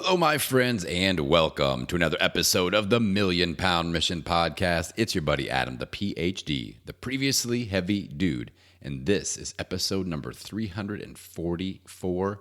Hello, my friends, and welcome to another episode of the Million Pound Mission Podcast. It's your buddy Adam, the PhD, the previously heavy dude, and this is episode number 344.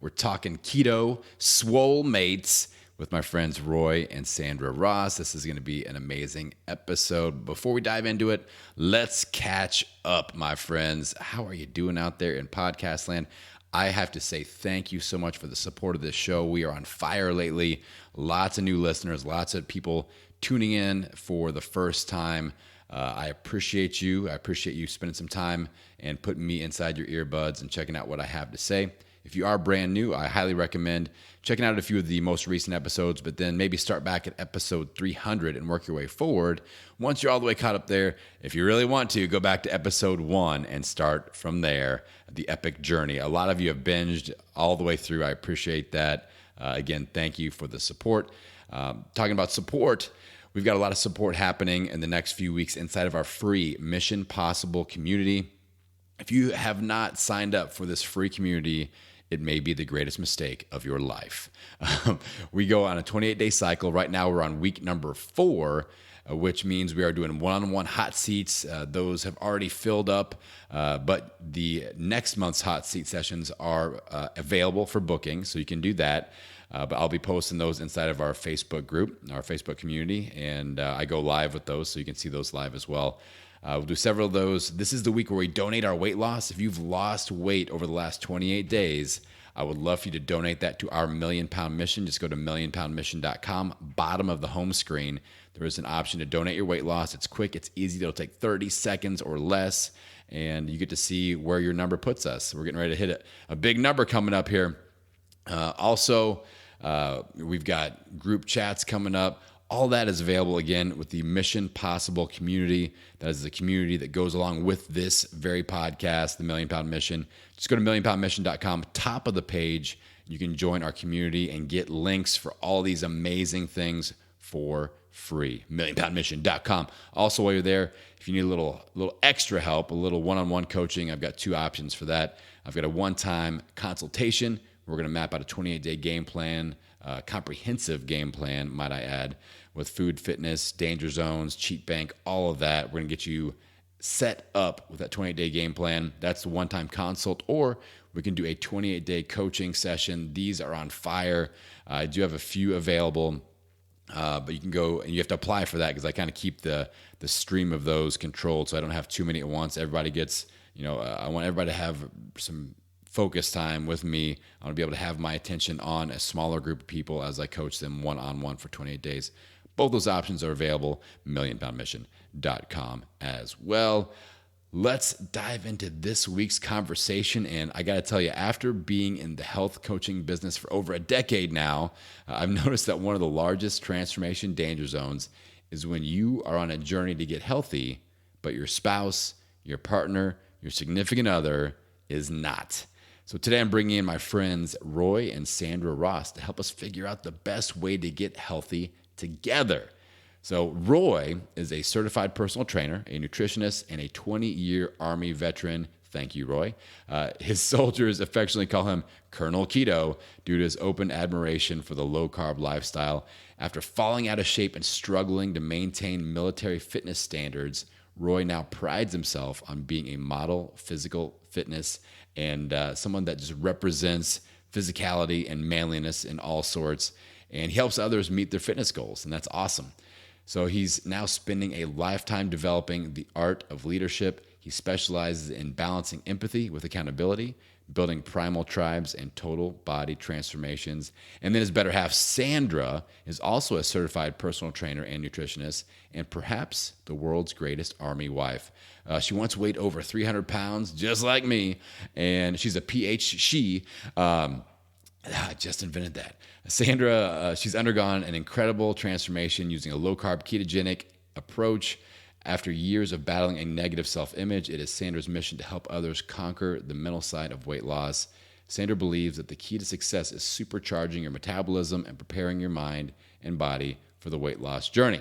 We're talking Keto Swolemates with my friends Roy and Sandra Ross. This is going to be an amazing episode. Before we dive into it, let's catch up, my friends. How are you doing out there in podcast land? I have to say thank you so much for the support of this show. We are on fire lately. Lots of new listeners, lots of people tuning in for the first time. I appreciate you. I appreciate you spending some time and putting me inside your earbuds and checking out what I have to say. If you are brand new, I highly recommend checking out a few of the most recent episodes, but then maybe start back at episode 300 and work your way forward. Once you're all the way caught up there, if you really want to, go back to episode 1 and start from there, the epic journey. A lot of you have binged all the way through. I appreciate that. Again, thank you for the support. Talking about support, we've got a lot of support happening in the next few weeks inside of our free Mission Possible community. If you have not signed up for this free community, it may be the greatest mistake of your life. We go on a 28-day cycle. Right now, we're on week number 4, which means we are doing one-on-one hot seats. Those have already filled up, but the next month's hot seat sessions are available for booking, so you can do that. But I'll be posting those inside of our Facebook group, our Facebook community, and I go live with those, so you can see those live as well. We'll do several of those. This is the week where we donate our weight loss. If you've lost weight over the last 28 days, I would love for you to donate that to our Million Pound Mission. Just go to millionpoundmission.com. Bottom of the home screen, there is an option to donate your weight loss. It's quick. It's easy. It'll take 30 seconds or less, and you get to see where your number puts us. We're getting ready to hit a big number coming up here. Also, we've got group chats coming up. All that is available, again, with the Mission Possible community. That is the community that goes along with this very podcast, the Million Pound Mission. Just go to millionpoundmission.com, top of the page. You can join our community and get links for all these amazing things for free. millionpoundmission.com. Also, while you're there, if you need a little extra help, a little one-on-one coaching, I've got 2 options for that. I've got a one-time consultation. We're going to map out a 28-day game plan, comprehensive game plan, might I add, with food, fitness, danger zones, cheat bank, all of that. We're going to get you set up with that 28-day game plan. That's the one-time consult, or we can do a 28-day coaching session. These are on fire. I do have a few available, but you can go and you have to apply for that because I kind of keep the stream of those controlled so I don't have too many at once. Everybody gets, I want everybody to have some focus time with me. I want to be able to have my attention on a smaller group of people as I coach them one-on-one for 28 days. Both those options are available, millionpoundmission.com as well. Let's dive into this week's conversation. And I got to tell you, after being in the health coaching business for over a decade now, I've noticed that one of the largest transformation danger zones is when you are on a journey to get healthy, but your spouse, your partner, your significant other is not. So today I'm bringing in my friends Roy and Sandra Ross to help us figure out the best way to get healthy together. So Roy is a certified personal trainer, a nutritionist, and a 20-year Army veteran. Thank you, Roy. His soldiers affectionately call him Colonel Keto due to his open admiration for the low-carb lifestyle. After falling out of shape and struggling to maintain military fitness standards, Roy now prides himself on being a model physical fitness and someone that just represents physicality and manliness in all sorts. And he helps others meet their fitness goals, and that's awesome. So he's now spending a lifetime developing the art of leadership. He specializes in balancing empathy with accountability, building Primal Tribes and total body transformations. And then his better half, Sandra, is also a certified personal trainer and nutritionist, and perhaps the world's greatest Army wife. She once weighed over 300 pounds, just like me, and she's a PhD. I just invented that. Sandra, she's undergone an incredible transformation using a low-carb ketogenic approach. After years of battling a negative self-image, it is Sandra's mission to help others conquer the mental side of weight loss. Sandra believes that the key to success is supercharging your metabolism and preparing your mind and body for the weight loss journey.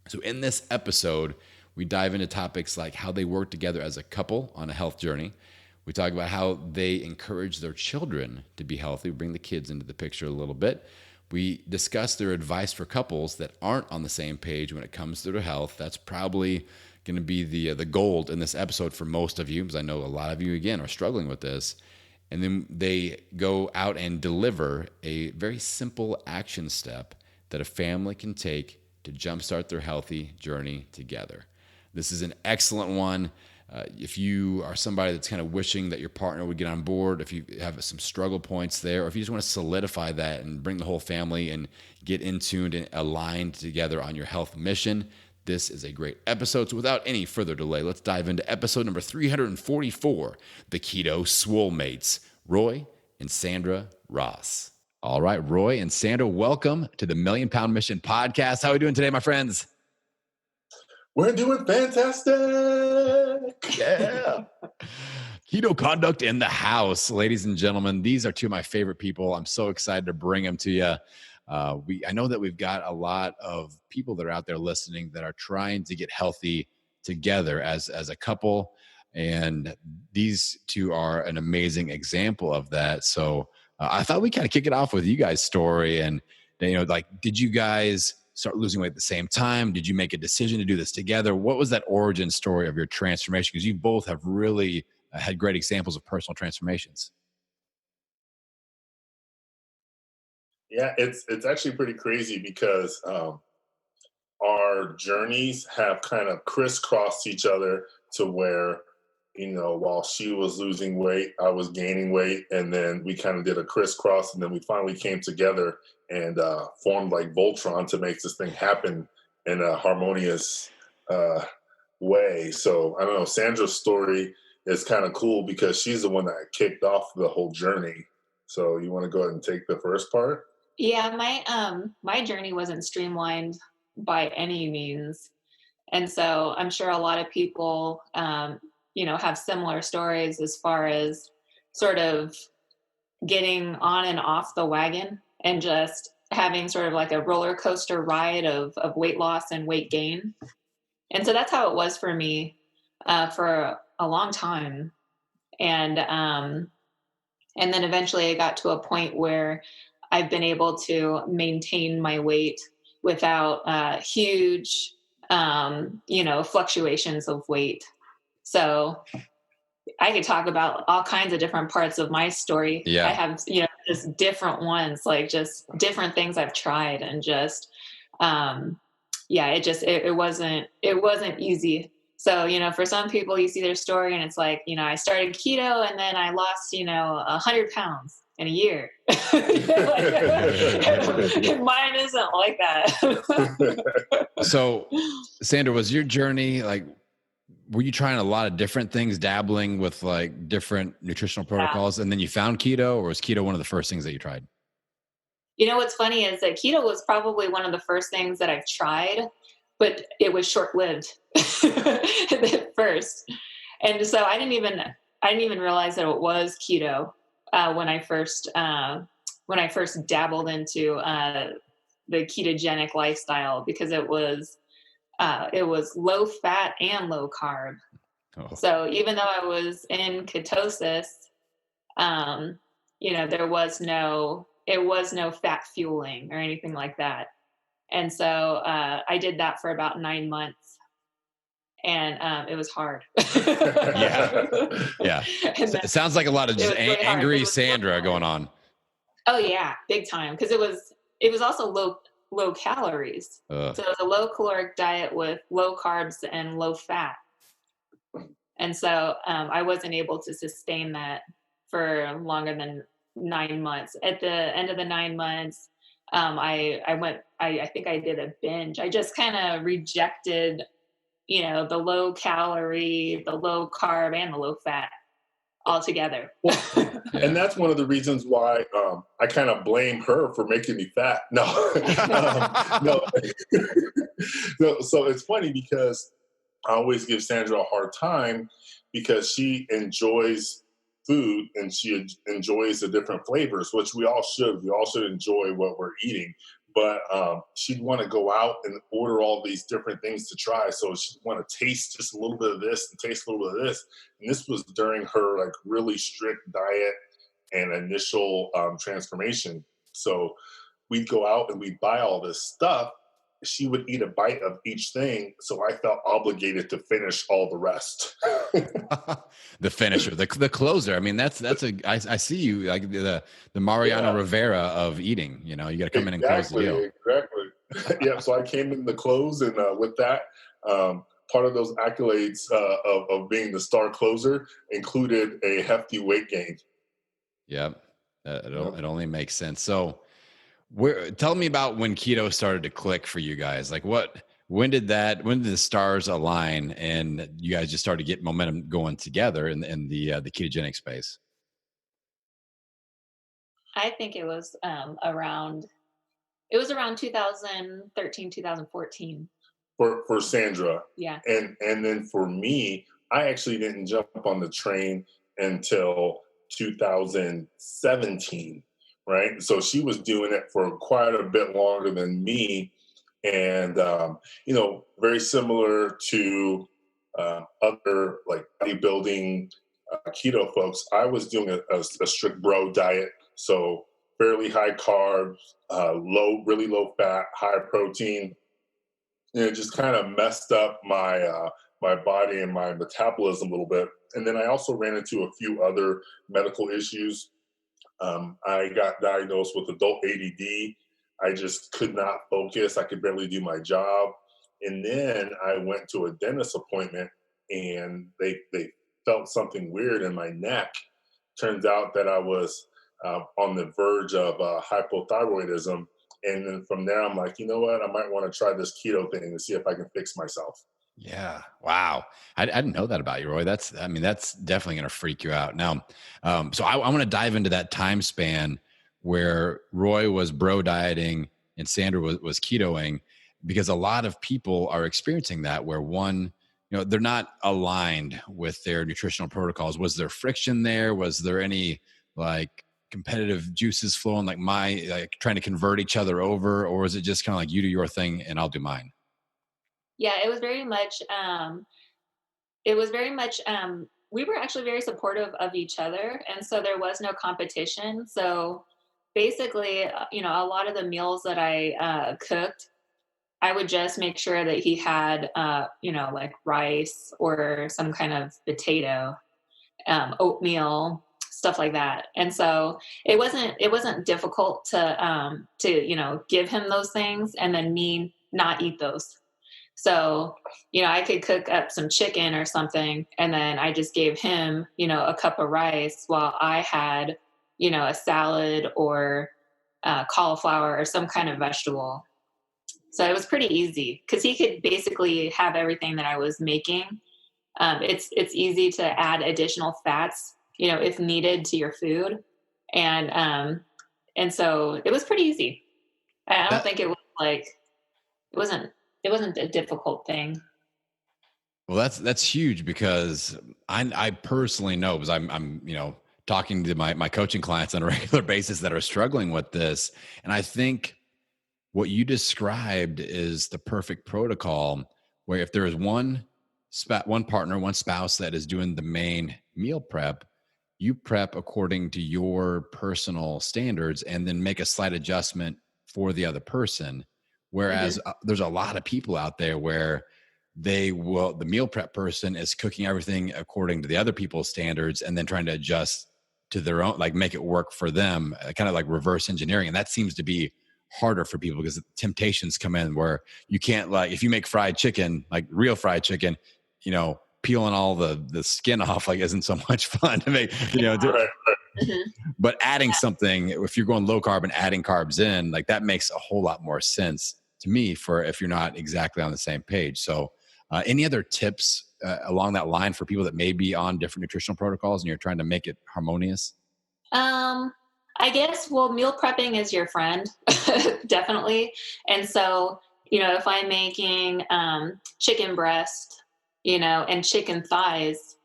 So in this episode, we dive into topics like how they work together as a couple on a health journey. We talk about how they encourage their children to be healthy. We bring the kids into the picture a little bit. We discuss their advice for couples that aren't on the same page when it comes to their health. That's probably going to be the gold in this episode for most of you, because I know a lot of you, again, are struggling with this. And then they go out and deliver a very simple action step that a family can take to jumpstart their healthy journey together. This is an excellent one. If you are somebody that's kind of wishing that your partner would get on board, if you have some struggle points there, or if you just want to solidify that and bring the whole family and get in tuned and aligned together on your health mission, this is a great episode. So without any further delay, let's dive into episode number 344, the Keto Swolemates, Roy and Sandra Ross. All right, Roy and Sandra, welcome to the Million Pound Mission podcast. How are we doing today, my friends? We're doing fantastic. Yeah. Keto conduct in the house, ladies and gentlemen. These are two of my favorite people. I'm so excited to bring them to you. I know that we've got a lot of people that are out there listening that are trying to get healthy together as a couple. And these two are an amazing example of that. So I thought we kind of kick it off with you guys' story. And, did you guys start losing weight at the same time? Did you make a decision to do this together? What was that origin story of your transformation? Because you both have really had great examples of personal transformations. Yeah, it's actually pretty crazy because our journeys have kind of crisscrossed each other to where, while she was losing weight, I was gaining weight, and then we kind of did a crisscross, and then we finally came together and formed like Voltron to make this thing happen in a harmonious way. So I don't know, Sandra's story is kind of cool because she's the one that kicked off the whole journey. So you want to go ahead and take the first part? Yeah, my journey wasn't streamlined by any means. And so I'm sure a lot of people, have similar stories as far as sort of getting on and off the wagon and just having sort of like a roller coaster ride of weight loss and weight gain. And so that's how it was for me for a long time. And then eventually I got to a point where I've been able to maintain my weight without huge, fluctuations of weight. So I could talk about all kinds of different parts of my story. Yeah. I have, just different ones, like just different things I've tried, and just, it wasn't easy. So, for some people, you see their story and it's like, I started keto and then I lost, 100 pounds in a year. Mine isn't like that. So, Sandra, was your journey were you trying a lot of different things, dabbling with like different nutritional protocols, and then you found keto, or was keto one of the first things that you tried? What's funny is that keto was probably one of the first things that I've tried, but it was short-lived at first. And so I didn't even realize that it was keto when I first dabbled into the ketogenic lifestyle, because it was low fat and low carb. Oh. So even though I was in ketosis, it was no fat fueling or anything like that. And so I did that for about 9 months, and it was hard. Yeah. It sounds like a lot of just really angry Sandra going on. Oh yeah, big time. Because it was also low calories. So it was a low caloric diet with low carbs and low fat. And so I wasn't able to sustain that for longer than 9 months. At the end of the 9 months, I think I did a binge. I just kind of rejected, the low calorie, the low carb, and the low fat altogether. Well, and that's one of the reasons why I kind of blame her for making me fat. No. No. So it's funny because I always give Sandra a hard time because she enjoys food and she enjoys the different flavors, which we all should. We all should enjoy what we're eating. but she'd want to go out and order all these different things to try. So she'd want to taste just a little bit of this and taste a little bit of this. And this was during her like really strict diet and initial transformation. So we'd go out and we'd buy all this stuff. She would eat a bite of each thing, so I felt obligated to finish all the rest. The finisher, the closer. I mean, I see you like the Mariano Rivera of eating. You know, you got to come in and close the deal. Exactly. Yeah. So I came in the close, and with that, part of those accolades of being the star closer included a hefty weight gain. Yep. It only makes sense. So, tell me about when keto started to click for you guys. Like when did the stars align and you guys just started to get momentum going together in the ketogenic space? I think it was around 2013, 2014. For Sandra. Yeah. And then for me, I actually didn't jump on the train until 2017. Right. So she was doing it for quite a bit longer than me. And, very similar to other like bodybuilding keto folks, I was doing a strict bro diet. So fairly high carbs, really low fat, high protein. And it just kind of messed up my body and my metabolism a little bit. And then I also ran into a few other medical issues. I got diagnosed with adult ADD. I just could not focus. I could barely do my job. And then I went to a dentist appointment, and they felt something weird in my neck. Turns out that I was on the verge of hypothyroidism. And then from there, I'm like, you know what? I might want to try this keto thing and see if I can fix myself. Yeah. Wow. I didn't know that about you, Roy. That's definitely going to freak you out. Now, so I want to dive into that time span where Roy was bro dieting and Sandra was ketoing, because a lot of people are experiencing that where one, they're not aligned with their nutritional protocols. Was there friction there? Was there any like competitive juices flowing, like trying to convert each other over? Or was it just kind of like you do your thing and I'll do mine? Yeah, it was very much we were actually very supportive of each other, and so there was no competition. So basically, a lot of the meals that I cooked, I would just make sure that he had like rice or some kind of potato, oatmeal, stuff like that. And so it wasn't difficult to give him those things and then me not eat those. So, I could cook up some chicken or something, and then I just gave him, a cup of rice while I had, a salad or cauliflower or some kind of vegetable. So it was pretty easy because he could basically have everything that I was making. It's easy to add additional fats, if needed to your food, and so it was pretty easy. I don't think it was like it wasn't it wasn't a difficult thing. Well, that's huge, because I personally know, because I'm talking to my coaching clients on a regular basis that are struggling with this, and I think what you described is the perfect protocol, where if there is one partner, one spouse that is doing the main meal prep, you prep according to your personal standards and then make a slight adjustment for the other person. Whereas there's a lot of people out there where the meal prep person is cooking everything according to the other people's standards and then trying to adjust to their own, like make it work for them, kind of like reverse engineering. And that seems to be harder for people because temptations come in where you can't, like, if you make fried chicken, like real fried chicken, peeling all the skin off, like, isn't so much fun to make, Right. but adding something, if you're going low carb and adding carbs in, like that makes a whole lot more sense to me for if you're not exactly on the same page. So any other tips along that line for people that may be on different nutritional protocols and you're trying to make it harmonious? I guess, well, meal prepping is your friend, definitely. And so, if I'm making chicken breast, and chicken thighs,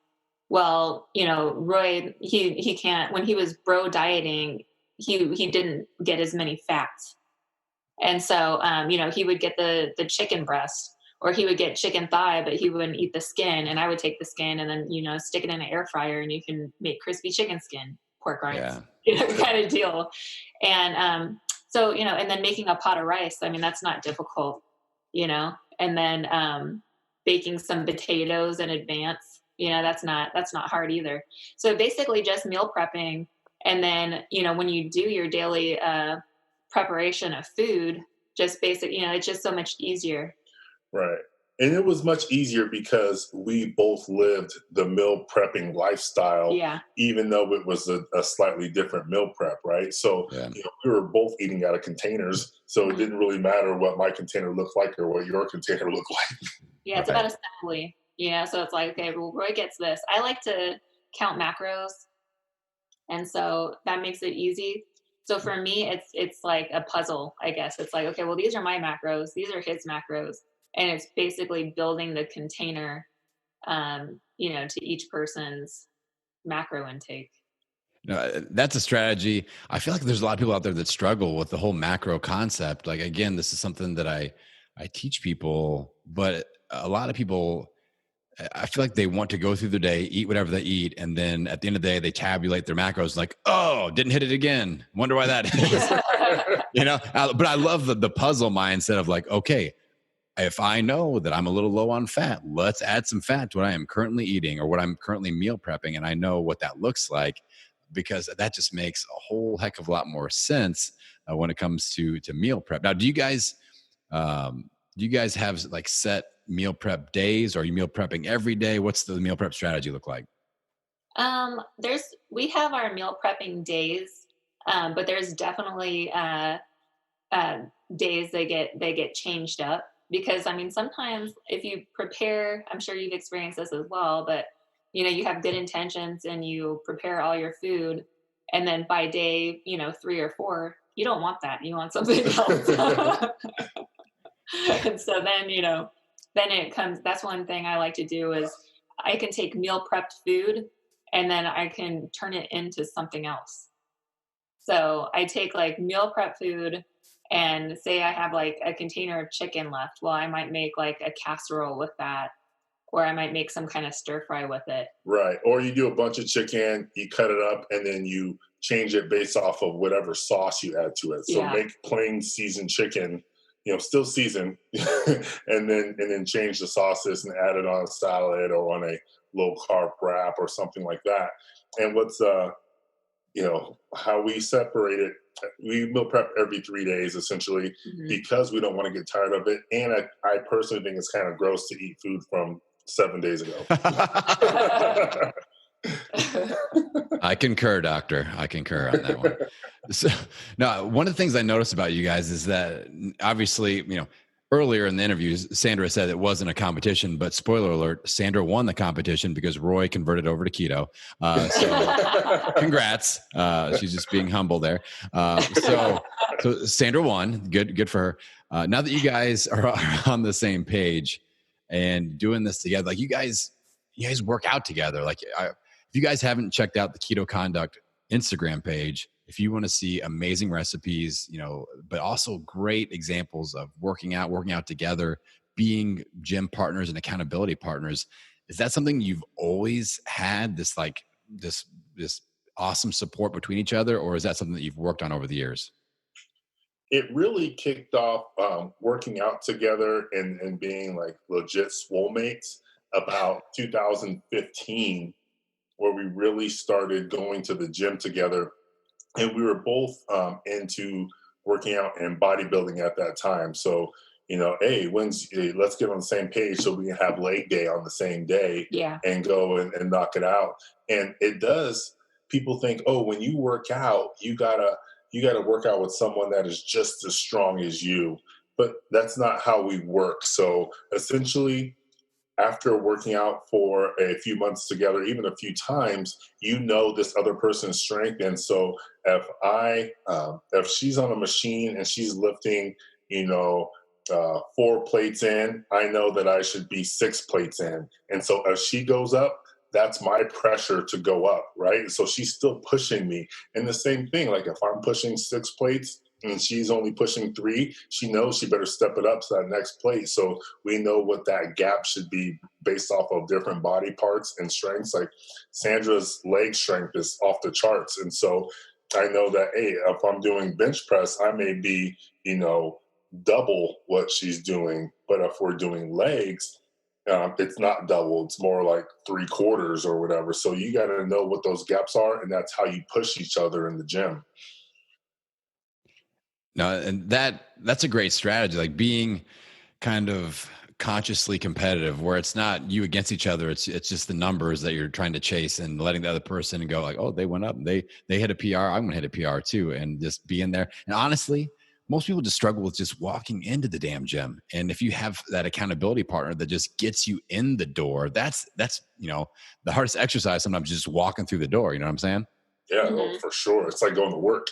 well, Roy, he can't, when he was bro dieting, he didn't get as many fats. And so, he would get the chicken breast, or he would get chicken thigh, but he wouldn't eat the skin. And I would take the skin and then, stick it in an air fryer and you can make crispy chicken skin, pork rinds, Yeah. kind of deal. And so, and then making a pot of rice, I mean, that's not difficult, and then baking some potatoes in advance, that's not hard either. So basically just meal prepping. And then, when you do your daily preparation of food, just basic, it's just so much easier. Right. And it was much easier because we both lived the meal prepping lifestyle, Yeah. even though it was a slightly different meal prep, right? So, Yeah. we were both eating out of containers. So it didn't really matter what my container looked like or what your container looked like. Yeah, it's about assembly, so it's like, okay, well, Roy gets this. I like to count macros, and so that makes it easy. So for me, it's like a puzzle, I guess. It's like, okay, well, these are my macros, these are his macros, and it's basically building the container, to each person's macro intake. No, that's a strategy. I feel like there's a lot of people out there that struggle with the whole macro concept. Like, again, this is something that I teach people, but a lot of people, I feel like they want to go through the day, eat whatever they eat, and then at the end of the day, they tabulate their macros. Like, oh, didn't hit it again. Wonder why that is. But I love the puzzle mindset of like, okay, if I know that I'm a little low on fat, let's add some fat to what I am currently eating or what I'm currently meal prepping, and I know what that looks like, because that just makes a whole heck of a lot more sense when it comes to meal prep. Now, do you guys have like set meal prep days? Or are you meal prepping every day? What's the meal prep strategy look like? We have our meal prepping days, but there's definitely days they get changed up, because I mean, sometimes if you prepare, I'm sure you've experienced this as well, but you have good intentions and you prepare all your food, and then by day 3 or 4, you don't want that, you want something else. And so then it comes, that's one thing I like to do is I can take meal prepped food and then I can turn it into something else. So I take like meal prep food, and say I have like a container of chicken left. Well, I might make like a casserole with that, or I might make some kind of stir fry with it. Right. Or you do a bunch of chicken, you cut it up, and then you change it based off of whatever sauce you add to it. So Yeah. make plain seasoned chicken, still seasoned, and then change the sauces and add it on a salad or on a low carb wrap or something like that. And what's how we separate it, we meal prep every 3 days essentially, because we don't want to get tired of it. And I personally think it's kind of gross to eat food from 7 days ago. I concur, doctor. I concur on that one. So now, one of the things I noticed about you guys is that obviously, earlier in the interviews, Sandra said it wasn't a competition, but spoiler alert, Sandra won the competition because Roy converted over to keto. So congrats. She's just being humble there. So Sandra won. Good for her. Now that you guys are on the same page and doing this together, like you guys work out together. Like if you guys haven't checked out the Keto Conduct Instagram page, if you want to see amazing recipes, but also great examples of working out together, being gym partners and accountability partners, is that something you've always had, this awesome support between each other, or is that something that you've worked on over the years? It really kicked off working out together and being like legit swolemates about 2015, where we really started going to the gym together. And we were both into working out and bodybuilding at that time. So, hey, let's get on the same page so we can have leg day on the same day. Yeah. And go and knock it out. And it does. People think, oh, when you work out, you gotta work out with someone that is just as strong as you. But that's not how we work. So essentially, after working out for a few months together, even a few times, this other person's strength. And so if she's on a machine and she's lifting, 4 plates in, I know that I should be 6 plates in. And so as she goes up, that's my pressure to go up, right? So she's still pushing me. And the same thing, like if I'm pushing 6 plates and she's only pushing 3, she knows she better step it up to that next plate. So we know what that gap should be based off of different body parts and strengths. Like Sandra's leg strength is off the charts. And so I know that, hey, if I'm doing bench press, I may be, double what she's doing. But if we're doing legs, it's not double. It's more like 3/4 or whatever. So you got to know what those gaps are, and that's how you push each other in the gym. No, and that's a great strategy, like being kind of consciously competitive, where it's not you against each other. It's just the numbers that you're trying to chase, and letting the other person go like, oh, they went up, they hit a PR, I'm gonna hit a PR too, and just being there. And honestly, most people just struggle with just walking into the damn gym. And if you have that accountability partner that just gets you in the door, that's the hardest exercise sometimes, just walking through the door. You know what I'm saying? Yeah, for sure. It's like going to work.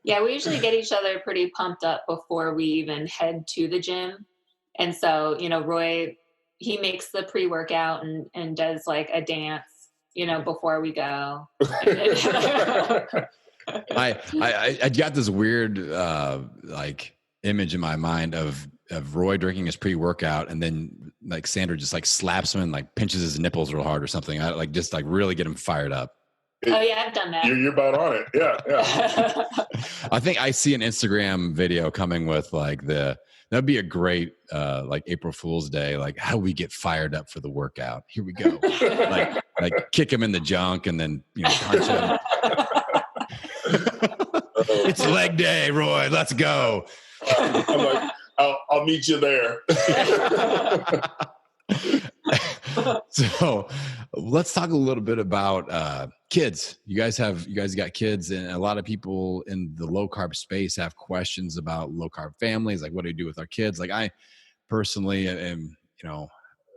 Yeah, we usually get each other pretty pumped up before we even head to the gym. And so, Roy, he makes the pre-workout and does like a dance, before we go. I got this weird like image in my mind of Roy drinking his pre-workout, and then like Sandra just like slaps him and like pinches his nipples real hard or something. I like just like really get him fired up. Oh yeah, I've done that. You're about on it. Yeah. I think I see an Instagram video coming with like that'd be a great like April Fool's Day. Like, how do we get fired up for the workout? Here we go. like kick him in the junk and then punch him. It's leg day, Roy. Let's go. I'm like, I'll meet you there. So let's talk a little bit about kids. You guys got kids, and a lot of people in the low carb space have questions about low carb families. Like, what do we do with our kids? Like, I personally am,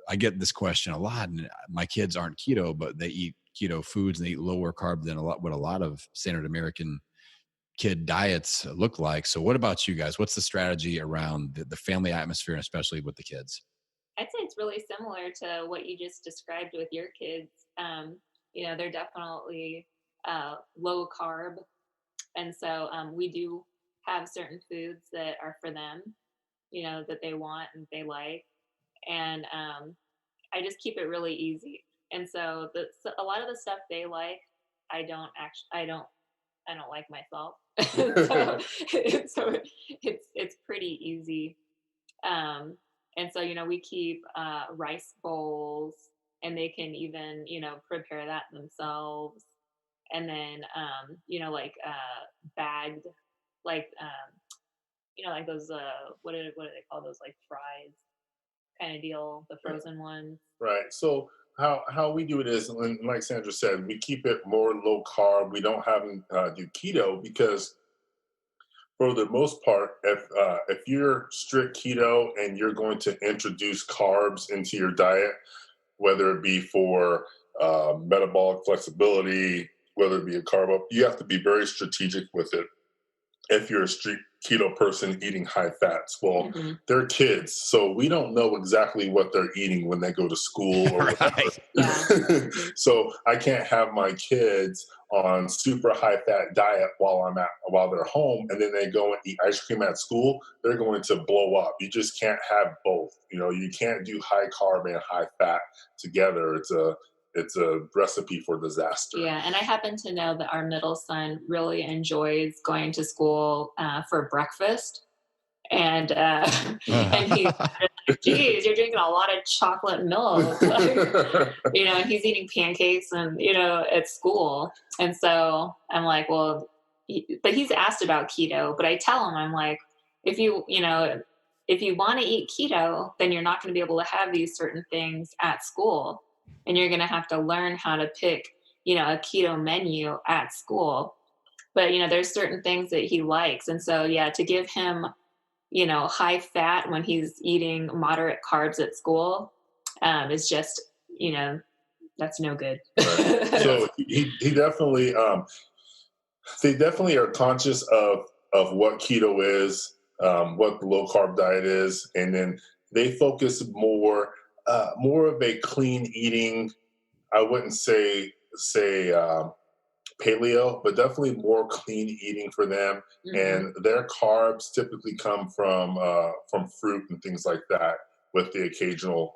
I get this question a lot, and my kids aren't keto, but they eat keto foods and they eat lower carb than what a lot of standard American kid diets look like. So what about you guys? What's the strategy around the family atmosphere, and especially with the kids? I'd say it's really similar to what you just described with your kids. They're definitely low carb. And so we do have certain foods that are for them, that they want and they like. And I just keep it really easy. And so a lot of the stuff they like, I don't like myself. so it's pretty easy. And so, we keep rice bowls, and they can even, prepare that themselves. And then, like bagged, like, like those, what do they call those, like fries kind of deal, the frozen ones. Right. So how we do it is, like Sandra said, we keep it more low carb. We don't have do keto because, for the most part, if you're strict keto and you're going to introduce carbs into your diet, whether it be for metabolic flexibility, whether it be a carb up, you have to be very strategic with it. If you're a strict keto person eating high fats, well, they're kids, so we don't know exactly what they're eating when they go to school or whatever. Yeah. So I can't have my kids on super high fat diet while they're home, and then they go and eat ice cream at school. They're going to blow up. You just can't have both. You can't do high carb and high fat together. It's a recipe for disaster. Yeah, and I happen to know that our middle son really enjoys going to school for breakfast. And and he's like, geez, you're drinking a lot of chocolate milk. And he's eating pancakes and, at school. And so I'm like, well, but he's asked about keto, but I tell him, I'm like, if you want to eat keto, then you're not going to be able to have these certain things at school. And you're going to have to learn how to pick, a keto menu at school. But, there's certain things that he likes. And so, yeah, to give him, high fat when he's eating moderate carbs at school is just, that's no good. Right. So he definitely, they definitely are conscious of what keto is, what the low carb diet is. And then they focus more of a clean eating. I wouldn't say paleo, but definitely more clean eating for them. Mm-hmm. And their carbs typically come from fruit and things like that, with the occasional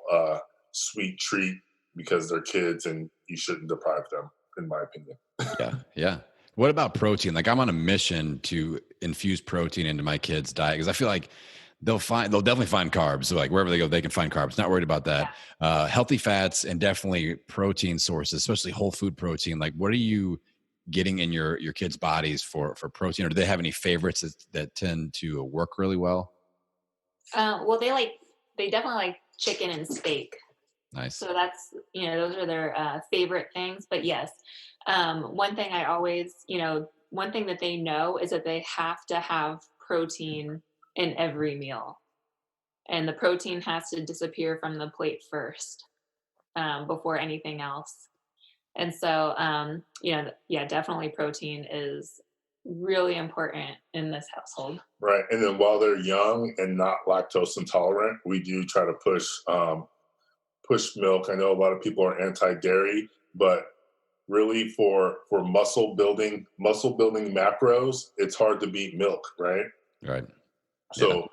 sweet treat because they're kids and you shouldn't deprive them, in my opinion. Yeah. Yeah. What about protein? Like I'm on a mission to infuse protein into my kids' diet because I feel like they'll definitely find carbs. So like wherever they go, they can find carbs. Not worried about Yeah. that. Healthy fats and definitely protein sources, especially whole food protein. Like what are you getting in your kids' bodies for protein? Or do they have any favorites that tend to work really well? Well, they definitely like chicken and steak. Nice. So that's, those are their favorite things. But yes, one thing I always, one thing that they know is that they have to have protein in every meal. And the protein has to disappear from the plate first, before anything else. And so, yeah, definitely protein is really important in this household. Right. And then while they're young and not lactose intolerant, we do try to push milk. I know a lot of people are anti-dairy, but really for muscle building macros, it's hard to beat milk, right? Right. Yeah. So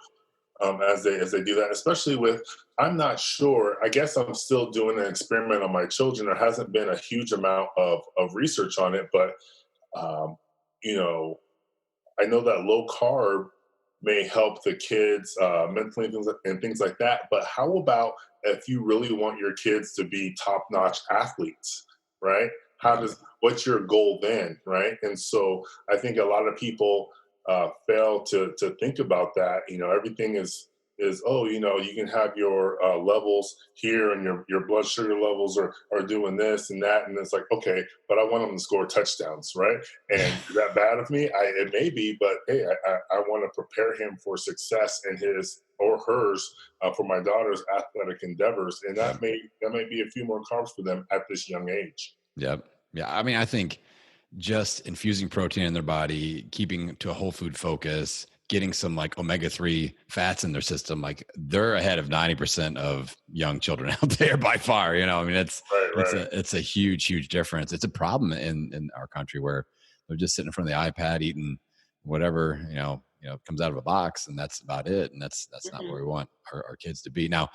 as they do that, especially with, I'm not sure. I guess I'm still doing an experiment on my children. There hasn't been a huge amount of research on it, but um, you know, I know that low carb may help the kids mentally and things like that. But how about if you really want your kids to be top notch athletes, right? Right. What's your goal then, right? And so I think a lot of people fail to think about that. Everything is, oh, you can have your levels here and your blood sugar levels are doing this and that, and it's like, okay, but I want them to score touchdowns, right? And is that bad of me? It may be, but hey, I want to prepare him for success in his or hers, for my daughter's athletic endeavors, and Yeah. that may be a few more carbs for them at this young age. Yep. Yeah. I mean, I think just infusing protein in their body, keeping to a whole food focus, getting some like omega-3 fats in their system, like they're ahead of 90% of young children out there by far. I mean, Right, right. it's a huge, huge difference. It's a problem in our country where they're just sitting in front of the iPad eating whatever, comes out of a box, and that's about it. And that's not Hmm. where we want our kids to be. Now,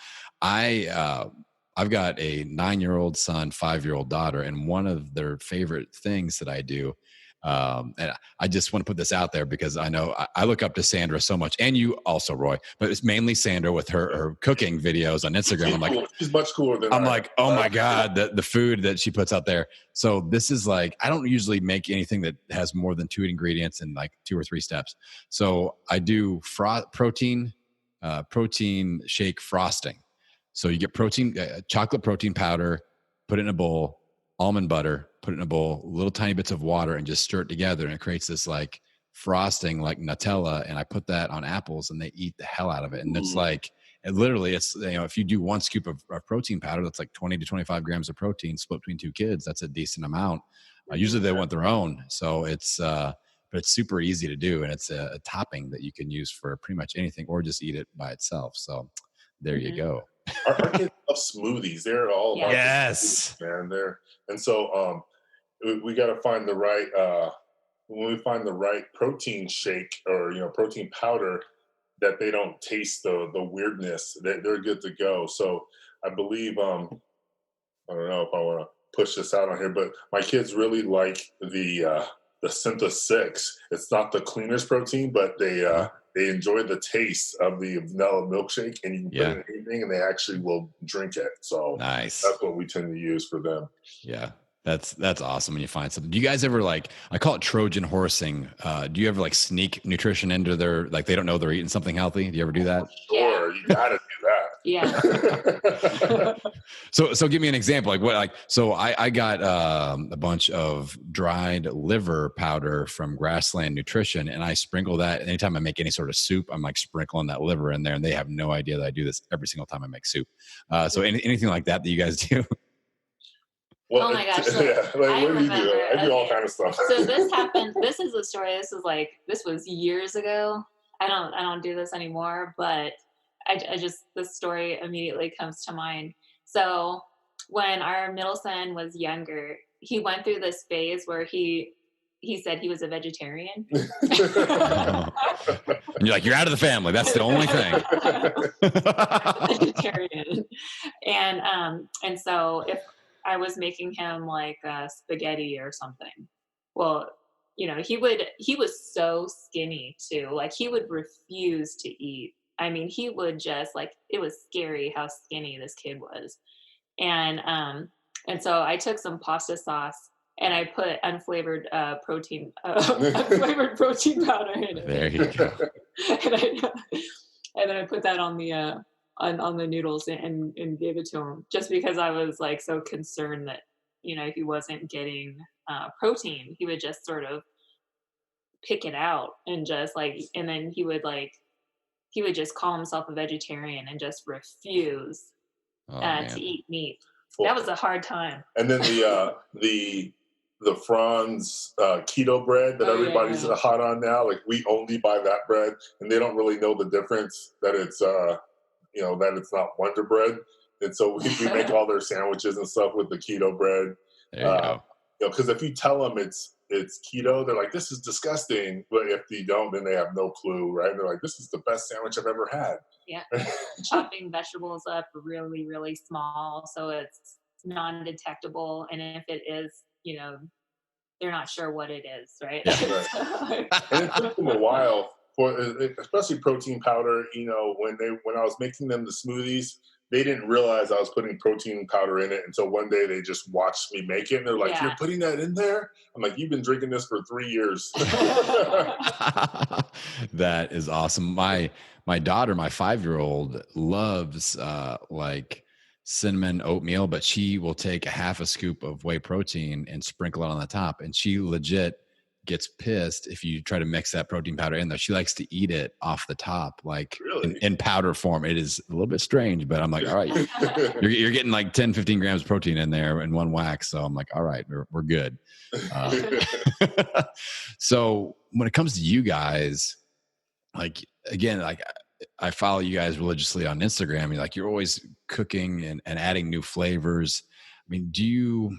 I've got a 9-year-old son, 5-year-old daughter, and one of their favorite things that I do, and I just want to put this out there because I know I look up to Sandra so much, and you also, Roy, but it's mainly Sandra with her cooking videos on Instagram. She's cool. She's much cooler than I'm I like, oh my am. God, the food that she puts out there. So this is like, I don't usually make anything that has more than 2 ingredients and like 2 or 3 steps. So I do protein shake frosting. So you get chocolate protein powder, put it in a bowl, almond butter, put it in a bowl, little tiny bits of water, and just stir it together. And it creates this like frosting like Nutella. And I put that on apples and they eat the hell out of it. And it's like, it's if you do 1 scoop of protein powder, that's like 20 to 25 grams of protein split between 2 kids. That's a decent amount. Usually they want their own. So but it's super easy to do. And it's a topping that you can use for pretty much anything or just eat it by itself. So there you Hmm. go. Our kids love smoothies. They're all about the Yes. smoothies, man. And so we got to find the right when we find the right protein shake or protein powder that they don't taste the weirdness. They're good to go. So I believe I don't know if I want to push this out on here, but my kids really like the Synth 6. It's not the cleanest protein, but they enjoy the taste of the vanilla milkshake, and you can put Yeah. it in anything, and they actually will drink it. So Nice. that's what we tend to use for them. Yeah. That's awesome when you find something. Do you guys ever I call it Trojan horsing. Do you ever like sneak nutrition into their, like they don't know they're eating something healthy? Do you ever do that? Sure, you got to do that. Yeah. So give me an example. So I got a bunch of dried liver powder from Grassland Nutrition, and I sprinkle that anytime I make any sort of soup. I'm like sprinkling that liver in there, and they have no idea that I do this every single time I make soup. So anything like that you guys do? Well, Oh my gosh. So yeah, like, I what do you do? remember. I do all Okay. kind of stuff. So this happened. This is a story. This was years ago. I don't do this anymore, but I just, this story immediately comes to mind. So when our middle son was younger, he went through this phase where he said he was a vegetarian. And you're like, you're out of the family. That's the only thing. Vegetarian. And so if I was making him like spaghetti or something, well, you know, he was so skinny too. Like he would refuse to eat. I mean, he would just like, it was scary how skinny this kid was. And so I took some pasta sauce and I put unflavored protein powder in it. There you go. and then I put that on the on the noodles and gave it to him, just because I was like so concerned that, you know, he wasn't getting protein. He would just sort of pick it out and just like, and then he would just call himself a vegetarian and just refuse to eat meat. That was a hard time. And then the Franz keto bread that everybody's hot on now, like we only buy that bread, and they don't really know the difference that it's you know, that it's not Wonder Bread. And so we make all their sandwiches and stuff with the keto bread. There you go. You know, because if you tell them it's keto, they're like, this is disgusting. But if you don't, then they have no clue, right? They're like, this is the best sandwich I've ever had. Yeah. Chopping vegetables up really, really small so it's non-detectable. And if it is, you know, they're not sure what it is, right? Yeah, right. And it took them a while for, especially protein powder. You know, when I was making them the smoothies, they didn't realize I was putting protein powder in it until one day they just watched me make it, and they're like, "You're putting that in there?" I'm like, "You've been drinking this for 3 years." That is awesome. My daughter, my 5-year-old, loves like cinnamon oatmeal, but she will take a half a scoop of whey protein and sprinkle it on the top. And she legit gets pissed if you try to mix that protein powder in there. She likes to eat it off the top, like in powder form. It is a little bit strange, but I'm like, all right, you're getting like 10, 15 grams of protein in there in one wax. So I'm like, all right, we're good. So when it comes to you guys, like, again, like I follow you guys religiously on Instagram. You're always cooking and adding new flavors. I mean, do you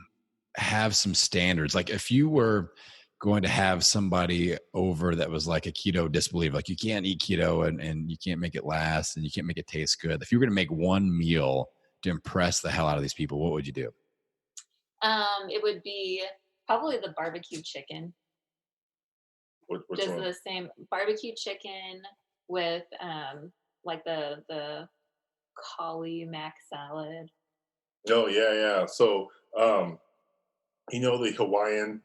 have some standards? Like if you were going to have somebody over that was like a keto disbeliever, like you can't eat keto and you can't make it last and you can't make it taste good. If you were going to make one meal to impress the hell out of these people, what would you do? It would be probably the barbecue chicken. Just the same barbecue chicken with like the cauli mac salad. Oh yeah. So you know the Hawaiian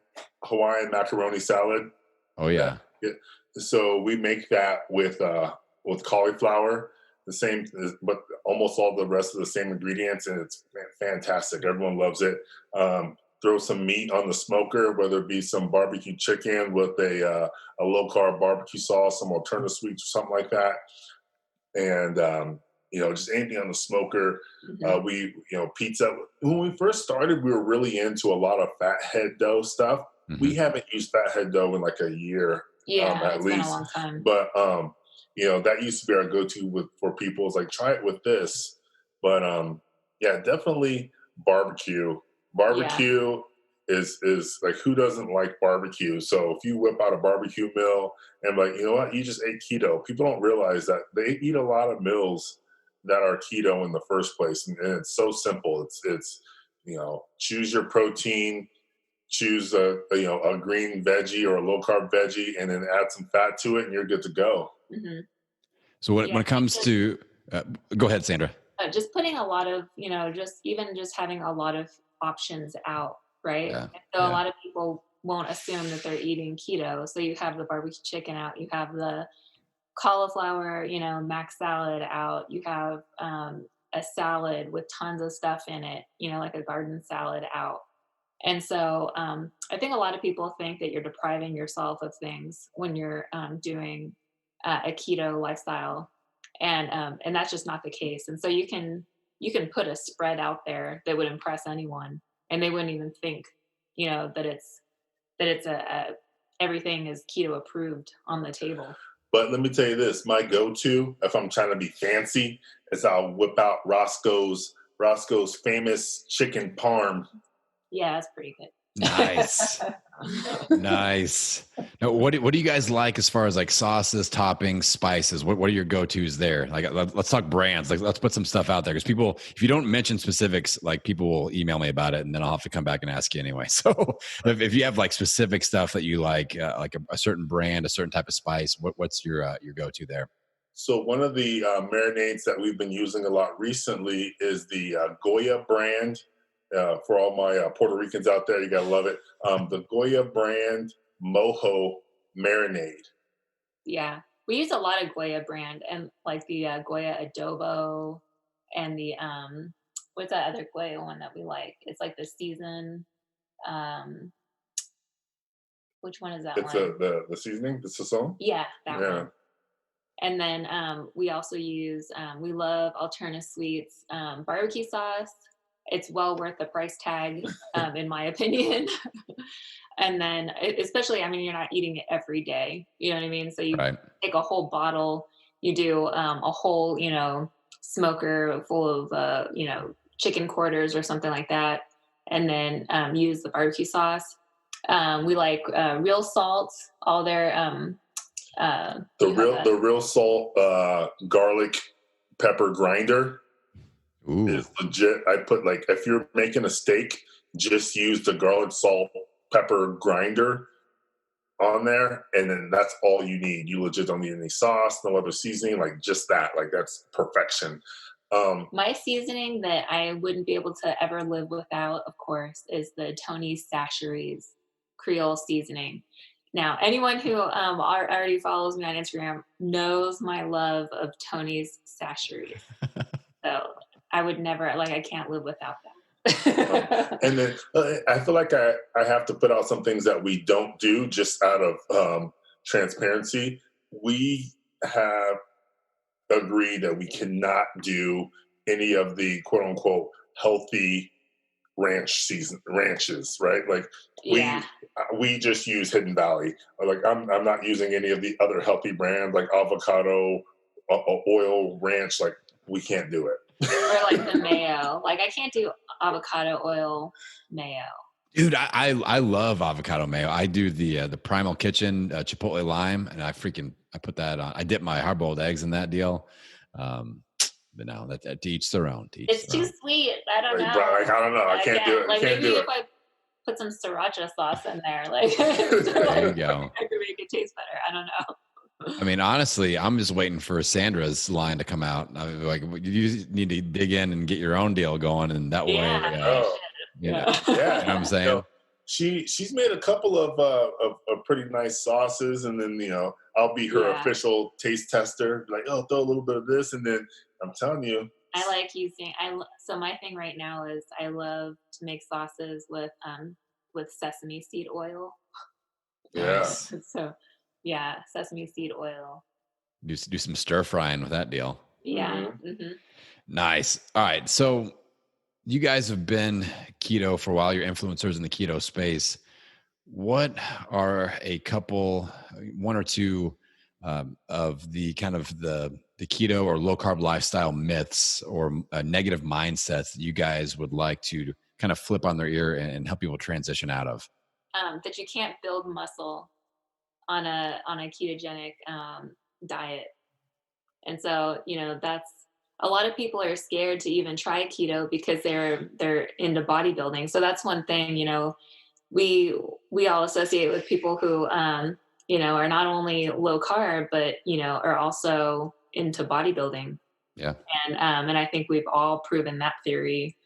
macaroni salad? Oh yeah. So we make that with cauliflower, the same, but almost all the rest of the same ingredients, and it's fantastic. Everyone loves it. Throw some meat on the smoker, whether it be some barbecue chicken with a low-carb barbecue sauce, some alternative sweets, or something like that. And you know, just anything on the smoker. We, you know, pizza. When we first started, we were really into a lot of fathead dough stuff. We haven't used fathead dough in like a year, at least. Been a long time. But you know, that used to be our go-to for people. It's like, try it with this. But yeah, definitely barbecue. Barbecue is like, who doesn't like barbecue? So if you whip out a barbecue meal and like, you know what, you just ate keto. People don't realize that they eat a lot of meals that are keto in the first place, and it's so simple. It's you know, choose your protein, choose a green veggie or a low carb veggie, and then add some fat to it, and you're good to go. So when it comes to, go ahead, Sandra. Just putting a lot of, you know, just having a lot of options out, right? So a lot of people won't assume that they're eating keto. So you have the barbecue chicken out, you have the cauliflower, you know, mac salad out, you have a salad with tons of stuff in it, you know, like a garden salad out. And so I think a lot of people think that you're depriving yourself of things when you're doing a keto lifestyle, and that's just not the case. And so you can put a spread out there that would impress anyone, and they wouldn't even think, you know, that it's everything is keto approved on the table. But let me tell you this, my go-to, if I'm trying to be fancy, is I'll whip out Roscoe's famous chicken parm. Yeah, that's pretty good. Nice. Nice. Now, what do you guys like as far as like sauces, toppings, spices? What are your go-tos there? Like, let's talk brands. Like, let's put some stuff out there, because people, if you don't mention specifics, like people will email me about it, and then I'll have to come back and ask you anyway. So, if you have like specific stuff that you like a certain brand, a certain type of spice, what's your go-to there? So one of the marinades that we've been using a lot recently is the Goya brand. For all my Puerto Ricans out there, you gotta love it. The Goya brand Mojo marinade. Yeah, we use a lot of Goya brand, and like the Goya adobo, and the what's that other Goya one that we like? It's like the season. Um, which one is that It's one? the seasoning, the sazon. Yeah, that Yeah, one. And then we also use, we love Alterna Sweets barbecue sauce. It's well worth the price tag, in my opinion. And then, especially, I mean, you're not eating it every day. You know what I mean? So you Right. take a whole bottle, you do a whole, smoker full of, chicken quarters or something like that, and then use the barbecue sauce. We like real salt, all their the real salt garlic pepper grinder Ooh. is legit. I put, like, if you're making a steak, just use the garlic salt pepper grinder on there, and then that's all you need. You legit don't need any sauce, no other seasoning, like just that. Like, that's perfection. My seasoning that I wouldn't be able to ever live without, of course, is the Tony's Sasheries Creole seasoning. Now, anyone who already follows me on Instagram knows my love of Tony's Sasheries. So I would never, like, I can't live without that. And then I feel like I have to put out some things that we don't do, just out of transparency. We have agreed that we cannot do any of the quote unquote healthy ranches, right? Like, Yeah. we just use Hidden Valley. Like, I'm not using any of the other healthy brands like avocado oil ranch. Like, we can't do it. Or like the mayo. Like, I can't do avocado oil mayo. Dude, I love avocado mayo. I do the Primal Kitchen Chipotle lime, and I put that on. I dip my hard boiled eggs in that deal. But now that to each their own. It's too sweet. I don't know. Like, I don't know. I can't do it. Like, can't maybe do if it. I put some sriracha sauce in there, like, There you go. I could make it taste better. I don't know. I mean, honestly, I'm just waiting for Sandra's line to come out. I mean, like, you need to dig in and get your own deal going, and that way, you know what I'm saying? She's made a couple of pretty nice sauces, and then I'll be her official taste tester. Like, oh, throw a little bit of this, and then I'm telling you, I like using. So my thing right now is I love to make sauces with sesame seed oil. Yeah. So yeah, sesame seed oil. Do some stir frying with that deal. Yeah. Mm-hmm. Nice. All right, so you guys have been keto for a while. You're influencers in the keto space. What are one or two of the kind of the keto or low carb lifestyle myths or negative mindsets that you guys would like to kind of flip on their ear and help people transition out of? That you can't build muscle on a ketogenic diet, and so that's a lot of people are scared to even try keto because they're into bodybuilding. So that's one thing, we all associate with people who are not only low carb, but are also into bodybuilding. Yeah. And I think we've all proven that theory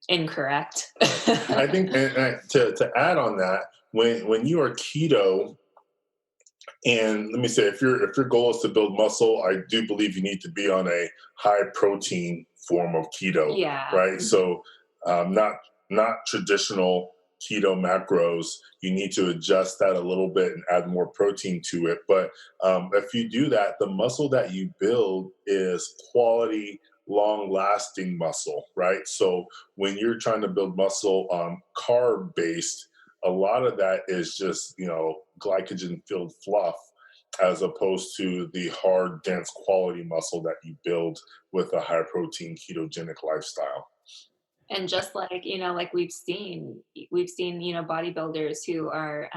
incorrect. I think, and to add on that, when you are keto, and let me say, if your goal is to build muscle, I do believe you need to be on a high protein form of keto. Yeah. Right. So not traditional keto macros. You need to adjust that a little bit and add more protein to it. But if you do that, the muscle that you build is quality, long-lasting muscle, right? So when you're trying to build muscle carb-based, a lot of that is just glycogen-filled fluff, as opposed to the hard, dense, quality muscle that you build with a high-protein ketogenic lifestyle. And just like, like we've seen, bodybuilders who are,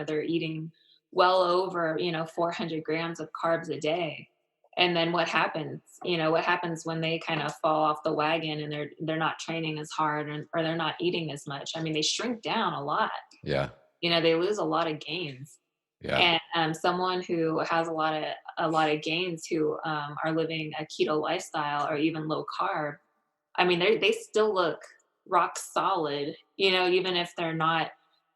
they're eating well over, 400 grams of carbs a day. And then what happens? What happens when they kind of fall off the wagon and they're not training as hard, or they're not eating as much? I mean, they shrink down a lot. Yeah. They lose a lot of gains. Yeah. And someone who has a lot of gains, who are living a keto lifestyle or even low carb, I mean, they still look rock solid, even if they're not,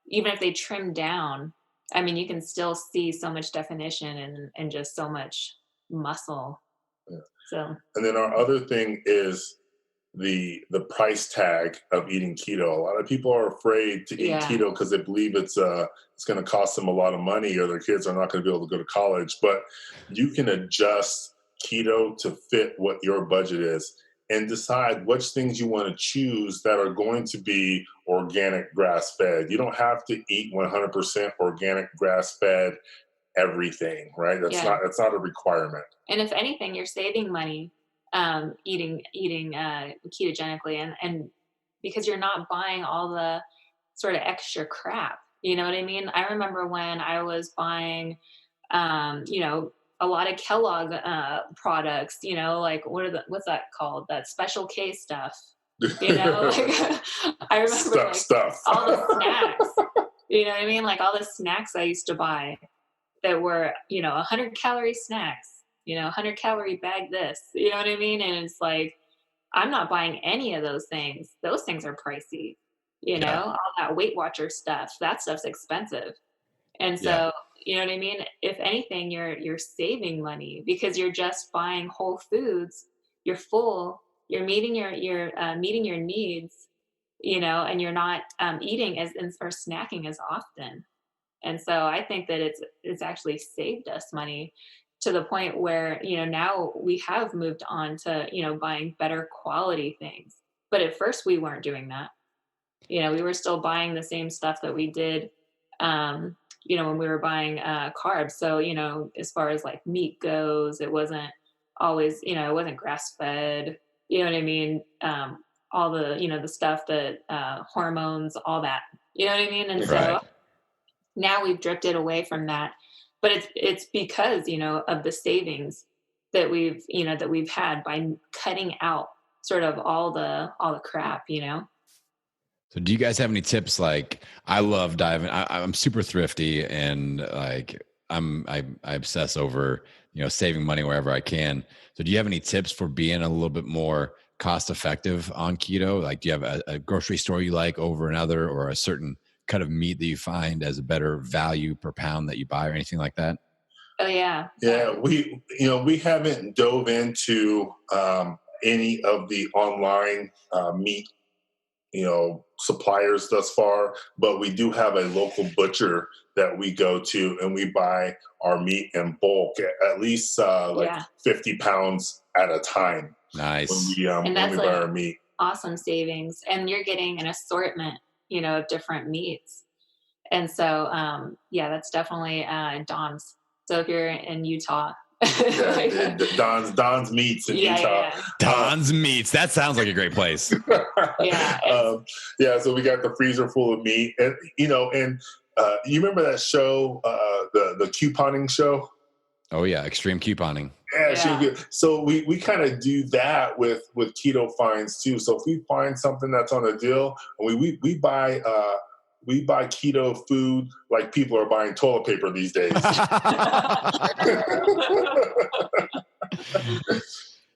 even if they trim down. I mean, you can still see so much definition and just so much muscle. Yeah. So, And then our other thing is the price tag of eating keto. A lot of people are afraid to eat yeah, keto because they believe it's going to cost them a lot of money, or their kids are not going to be able to go to college. But you can adjust keto to fit what your budget is, and decide which things you want to choose that are going to be organic grass fed. You don't have to eat 100% organic grass fed everything, right? yeah. That's not a requirement. And if anything, you're saving money, eating ketogenically, and because you're not buying all the sort of extra crap. You know what I mean? I remember when I was buying, a lot of Kellogg products. Like what's that called? That Special K stuff. Like I remember like Stuff. all the snacks. You know what I mean? Like all the snacks I used to buy that were, 100-calorie snacks, 100-calorie bag this, you know what I mean? And it's like, I'm not buying any of those things. Those things are pricey, Yeah. all that Weight Watcher stuff, that stuff's expensive. And Yeah. so, you know what I mean? If anything, you're saving money because you're just buying whole foods. You're full. You're meeting meeting your needs, and you're not eating or snacking as often. And so I think that it's actually saved us money to the point where, now we have moved on to, buying better quality things. But at first we weren't doing that. We were still buying the same stuff that we did, when we were buying carbs. So, as far as like meat goes, it wasn't always, it wasn't grass fed, you know what I mean? All the, the stuff that hormones, all that, you know what I mean? And so Right. now we've drifted away from that, but it's because of the savings that we've had by cutting out sort of all the crap. So do you guys have any tips? Like, I love diving. I'm super thrifty, and like I obsess over, saving money wherever I can. So do you have any tips for being a little bit more cost effective on keto? Like, do you have a grocery store you like over another, or a certain cut of meat that you find as a better value per pound that you buy, or anything like that? Oh yeah. Yeah, we haven't dove into any of the online meat suppliers thus far, but we do have a local butcher that we go to, and we buy our meat in bulk, at least Yeah. 50 pounds at a time Nice. And when that's we buy our meat. awesome savings, and you're getting an assortment, of different meats. And so, yeah, that's definitely Dom's. So if you're in Utah, Yeah, Don's Meats in Utah. yeah. Don's Meats. That sounds like a great place. Yeah. Yeah. So we got the freezer full of meat, and you remember that show, the couponing show? Oh yeah, extreme couponing. Yeah, she was good. So we kind of do that with keto finds too. So if we find something that's on a deal, and we buy keto food like people are buying toilet paper these days.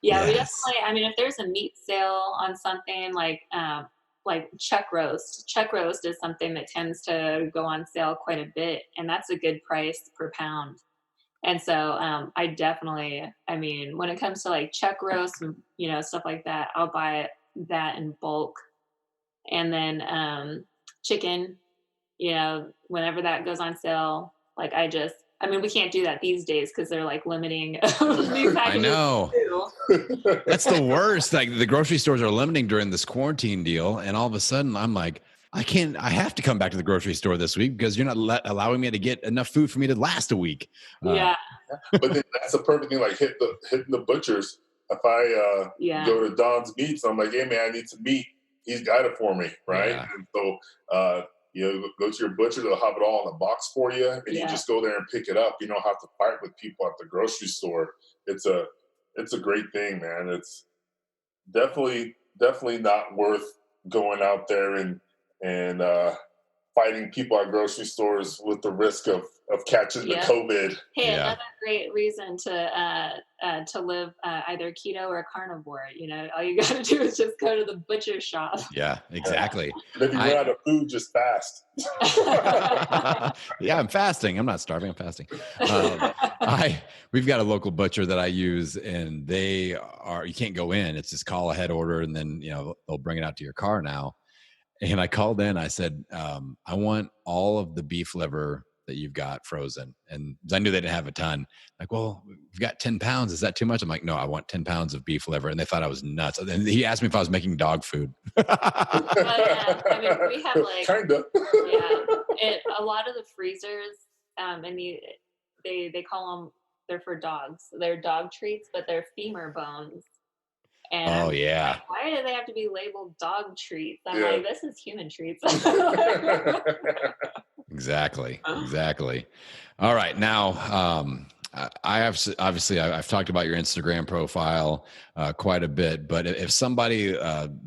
Yeah, we Yes. definitely. I mean, if there's a meat sale on something like chuck roast is something that tends to go on sale quite a bit, and that's a good price per pound. And so I definitely, I mean, when it comes to like chuck roast and stuff like that, I'll buy that in bulk. And then chicken, whenever that goes on sale, like I mean, we can't do that these days because they're like limiting these packages. I know. Too. That's the worst. Like, the grocery stores are limiting during this quarantine deal, and all of a sudden I'm like, I have to come back to the grocery store this week because you're not allowing me to get enough food for me to last a week. Yeah. But then that's a perfect thing, like hitting the butchers. If I go to Don's Meats, I'm like, hey man, I need some meat. he's got it for me, right? Yeah. And so, go to your butcher, they'll have it all in a box for you, and you just go there and pick it up. You don't have to fight with people at the grocery store. It's a great thing, man. It's definitely not worth going out there and fighting people at grocery stores with the risk of catching the COVID. Hey, another great reason to live either keto or carnivore. All you got to do is just go to the butcher shop. Yeah, exactly. And if you run out of food, just fast. Yeah, I'm fasting. I'm not starving. I'm fasting. We've got a local butcher that I use, and you can't go in. It's just call ahead order, and then they'll bring it out to your car now. And I called in. I said, I want all of the beef liver that you've got frozen. And I knew they didn't have a ton. Like, well, we've got 10 pounds. Is that too much? I'm like, no, I want 10 pounds of beef liver. And they thought I was nuts. And he asked me if I was making dog food. We have kind of. A lot of the freezers, and they call them, they're for dogs. They're dog treats, but they're femur bones. And why do they have to be labeled dog treats? I'm like, this is human treats. Exactly. All right. Now, I've talked about your Instagram profile quite a bit, but if somebody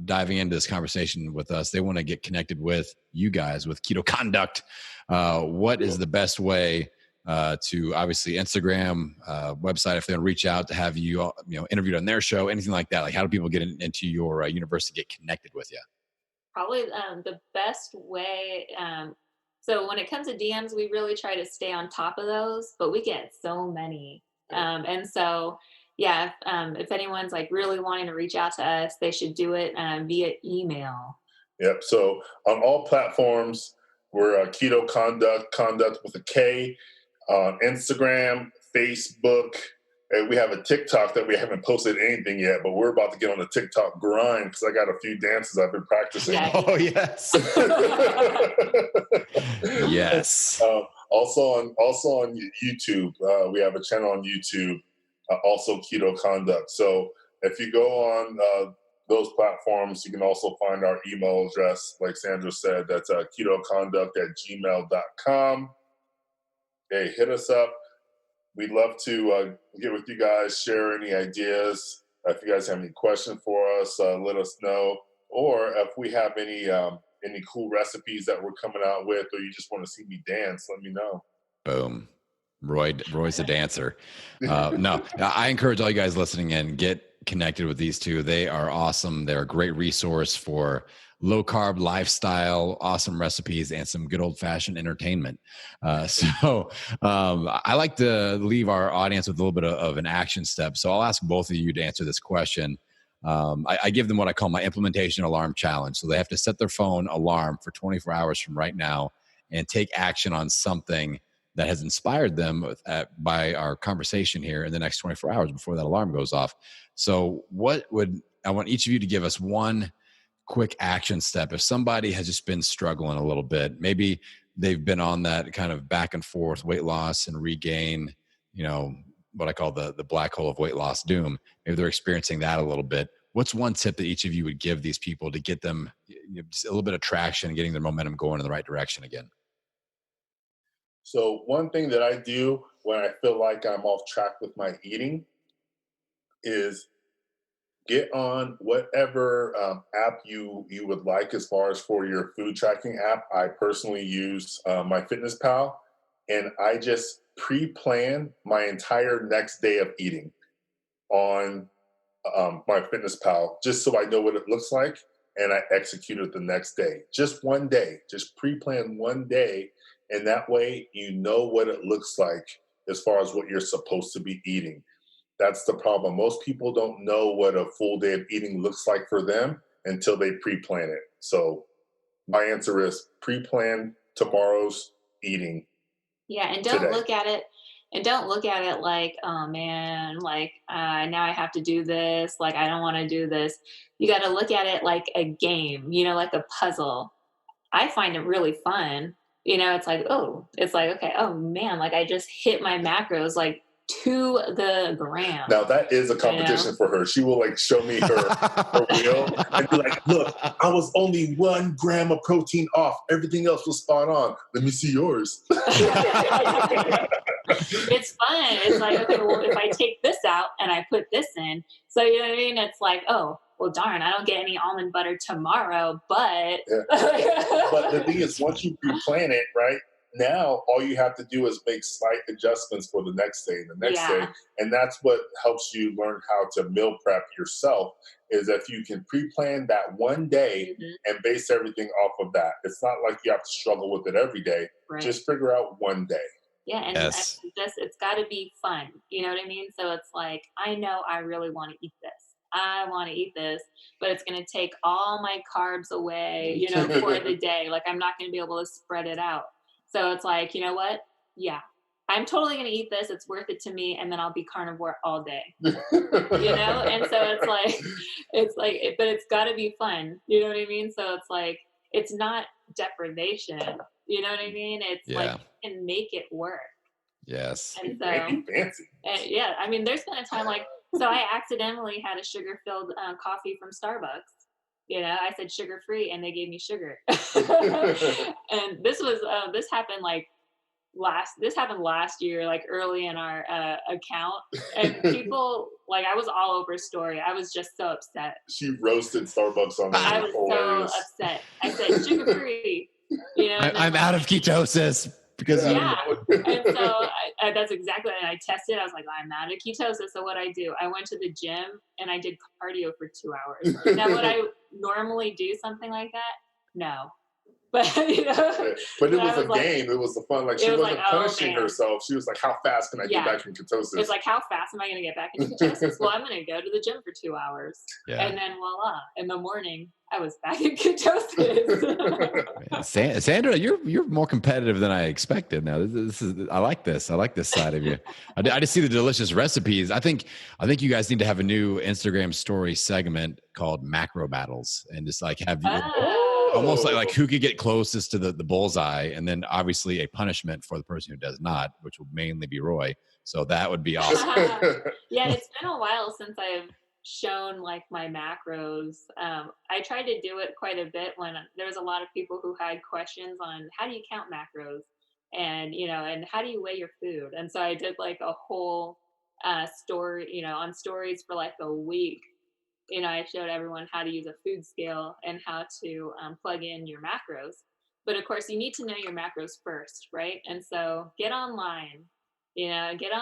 diving into this conversation with us, they want to get connected with you guys with Keto Conduct, what is the best way to obviously Instagram, website, if they want to reach out to have you, interviewed on their show, anything like that? Like, how do people get into your university, get connected with you? Probably the best way. So when it comes to DMs, we really try to stay on top of those, but we get so many. And so, if anyone's like really wanting to reach out to us, they should do it via email. Yep. So on all platforms, we're Keto Conduct with a K. On Instagram, Facebook, and we have a TikTok that we haven't posted anything yet, but we're about to get on the TikTok grind because I got a few dances I've been practicing. Yeah. Oh, yes. Yes. Also on YouTube, we have a channel on YouTube, also Keto Conduct. So if you go on those platforms, you can also find our email address, like Sandra said, that's ketoconduct@gmail.com. Hey, hit us up. We'd love to get with you guys, share any ideas. If you guys have any questions for us, let us know. Or if we have any cool recipes that we're coming out with, or you just want to see me dance, let me know. Boom. Roy's a dancer. No, I encourage all you guys listening in, get connected with these two. They are awesome. They're a great resource for low-carb lifestyle, awesome recipes, and some good old-fashioned entertainment. So I like to leave our audience with a little bit of an action step. So I'll ask both of you to answer this question. I give them what I call my implementation alarm challenge. So they have to set their phone alarm for 24 hours from right now and take action on something that has inspired them by our conversation here in the next 24 hours before that alarm goes off. So I want each of you to give us one quick action step. If somebody has just been struggling a little bit, maybe they've been on that kind of back and forth weight loss and regain, what I call the black hole of weight loss doom. Maybe they're experiencing that a little bit. What's one tip that each of you would give these people to get them just a little bit of traction, getting their momentum going in the right direction again? So one thing that I do when I feel like I'm off track with my eating is get on whatever app you would like as far as for your food tracking app. I personally use MyFitnessPal, and I just pre-plan my entire next day of eating on MyFitnessPal, just so I know what it looks like, and I execute it the next day. Just one day, just pre-plan one day, and that way you know what it looks like as far as what you're supposed to be eating. That's the problem. Most people don't know what a full day of eating looks like for them until they pre-plan it. So my answer is pre-plan tomorrow's eating. Yeah, and don't look at it like, oh man, like now I have to do this. Like I don't want to do this. You got to look at it like a game, like a puzzle. I find it really fun. It's like, okay, oh man, like I just hit my macros like to the gram. Now that is a competition for her. She will like show me her wheel and be like, look, I was only 1 gram of protein off. Everything else was spot on. Let me see yours. It's fun. It's like, okay, well, if I take this out and I put this in, so you know what I mean? It's like, oh, well, darn, I don't get any almond butter tomorrow, but. Yeah. But the thing is, once you pre-plan it, right? Now, all you have to do is make slight adjustments for the next day and the next day. And that's what helps you learn how to meal prep yourself, is if you can pre-plan that one day and base everything off of that. It's not like you have to struggle with it every day. Right. Just figure out one day. Yeah, and it's got to be fun. You know what I mean? So it's like, I know I really want to eat this. I want to eat this, but it's going to take all my carbs away, you know, for the day. Like, I'm not going to be able to spread it out. So it's like, you know what? Yeah, I'm totally going to eat this. It's worth it to me. And then I'll be carnivore all day, you know? And so it's like, but it's got to be fun. You know what I mean? So it's like, it's not deprivation. You know what I mean? It's like, you can make it work. Yes. And so, fancy. And yeah, I mean, there's been a time like, so I accidentally had a sugar-filled coffee from Starbucks. You know, I said sugar-free, and they gave me sugar. And this happened last year, like early in our account. And people, like, I was all over story. I was just so upset. She roasted Starbucks on that. I was so upset. I said sugar-free. You know, I'm out of ketosis. Because and so that's exactly, and I tested. I was like, I'm out of ketosis. So what I do, I went to the gym and I did cardio for 2 hours. Now, would I normally do something like that? No. But you know, but it was a game. It was a fun. Like, she wasn't punishing herself. She was like, "How fast can I get back in ketosis?" It's like, how fast am I going to get back into ketosis? Well, I'm going to go to the gym for 2 hours, and then voila! In the morning, I was back in ketosis. Sandra, you're more competitive than I expected. Now, I like this. I like this side of you. I just see the delicious recipes. I think you guys need to have a new Instagram story segment called Macro Battles, and just like have you. Almost like who could get closest to the bullseye, and then obviously a punishment for the person who does not, which will mainly be Roy. So that would be awesome. Yeah, it's been a while since I've shown like my macros. I tried to do it quite a bit when there was a lot of people who had questions on how do you count macros, and you know, and how do you weigh your food. And so I did like a whole story, you know, on stories for like a week. You know, I showed everyone how to use a food scale and how to plug in your macros. But of course, you need to know your macros first, right? And so get online, get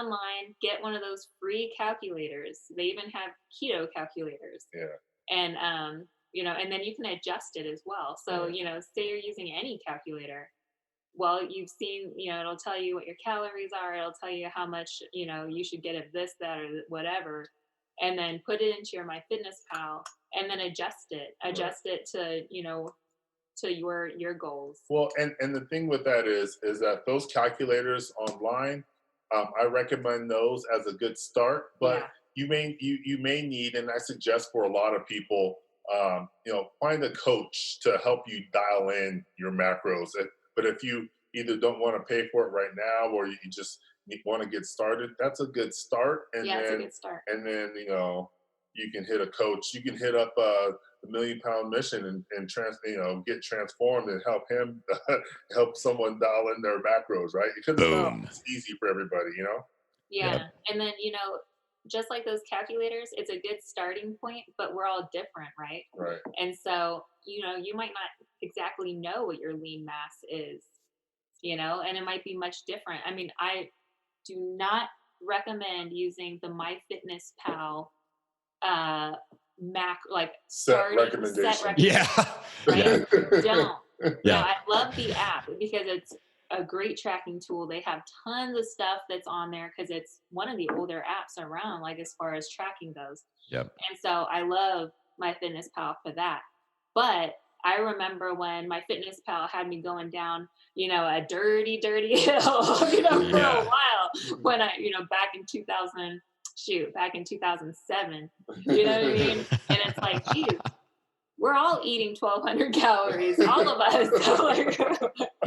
one of those free calculators. They even have keto calculators. Yeah. And, and then you can adjust it as well. So, say you're using any calculator. Well, you've seen, it'll tell you what your calories are. It'll tell you how much, you should get of this, that, or whatever. And then put it into your MyFitnessPal, and then adjust it to, to your goals. Well, and the thing with that is that those calculators online, I recommend those as a good start, but you may need, and I suggest for a lot of people, find a coach to help you dial in your macros. But if you either don't want to pay for it right now, or you just want to get started, that's a good start. And it's a good start. And then, you can hit a coach. You can hit up the Million Pound Mission and get transformed and help someone dial in their macros, right? Because it's easy for everybody, Yeah. Yep. And then, just like those calculators, it's a good starting point, but we're all different, right? Right. And so, you might not exactly know what your lean mass is, and it might be much different. I mean, I do not recommend using the MyFitnessPal set recommendation. Yeah. Right? Don't. Yeah. I love the app because it's a great tracking tool. They have tons of stuff that's on there because it's one of the older apps around, like as far as tracking goes. Yep. And so I love MyFitnessPal for that. But I remember when MyFitnessPal had me going down, a dirty hill, for a while when I, back in 2007, you know what I mean? And it's like, geez, we're all eating 1,200 calories, all of us.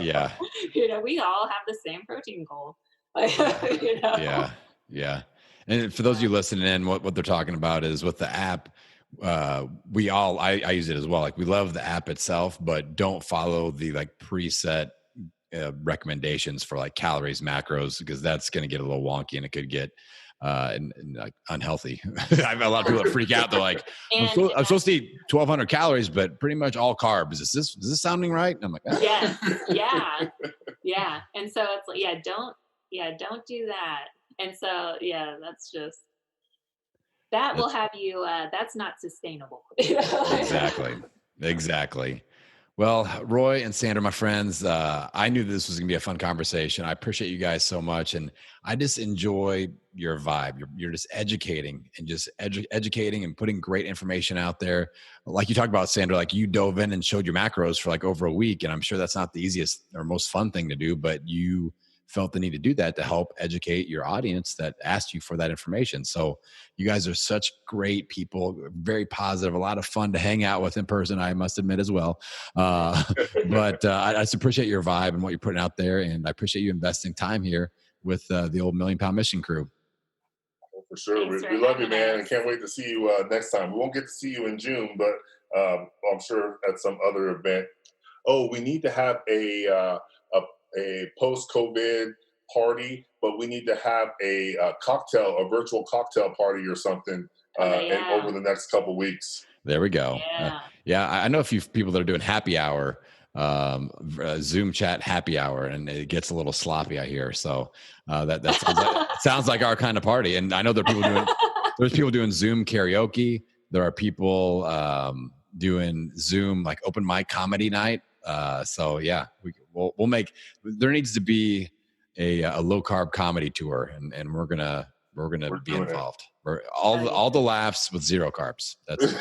Yeah. We all have the same protein goal. Yeah. Yeah. And for those of you listening in, what they're talking about is with the app, I use it as well. Like we love the app itself, but don't follow the like preset recommendations for like calories, macros, because that's going to get a little wonky and it could get and like unhealthy. I've had a lot of people that freak out. They're like, I'm supposed to eat 1,200 calories, but pretty much all carbs. Is this sounding right? And I'm like, yes, yeah. And so it's like, don't do that. And so, that's just, that will have you, that's not sustainable. Exactly. Well, Roy and Sandra, my friends, I knew this was going to be a fun conversation. I appreciate you guys so much. And I just enjoy your vibe. You're just educating and just educating and putting great information out there. Like you talked about, Sandra, like you dove in and showed your macros for like over a week. And I'm sure that's not the easiest or most fun thing to do, but you felt the need to do that to help educate your audience that asked you for that information. So you guys are such great people, very positive, a lot of fun to hang out with in person, I must admit as well. But I just appreciate your vibe and what you're putting out there. And I appreciate you investing time here with the old Million Pound Mission crew. For sure. We love you, man, and can't wait to see you next time. We won't get to see you in June, but I'm sure at some other event. Oh, we need to have a post-COVID party, but we need to have a virtual cocktail party or something and over the next couple weeks. There we go. I know a few people that are doing happy hour, Zoom chat happy hour, and it gets a little sloppy, I hear. So that sounds like our kind of party. And I know there's people doing Zoom karaoke. There are people doing Zoom like open mic comedy night. We'll make, there needs to be a low carb comedy tour, and we're gonna be involved. All the laughs with zero carbs. That's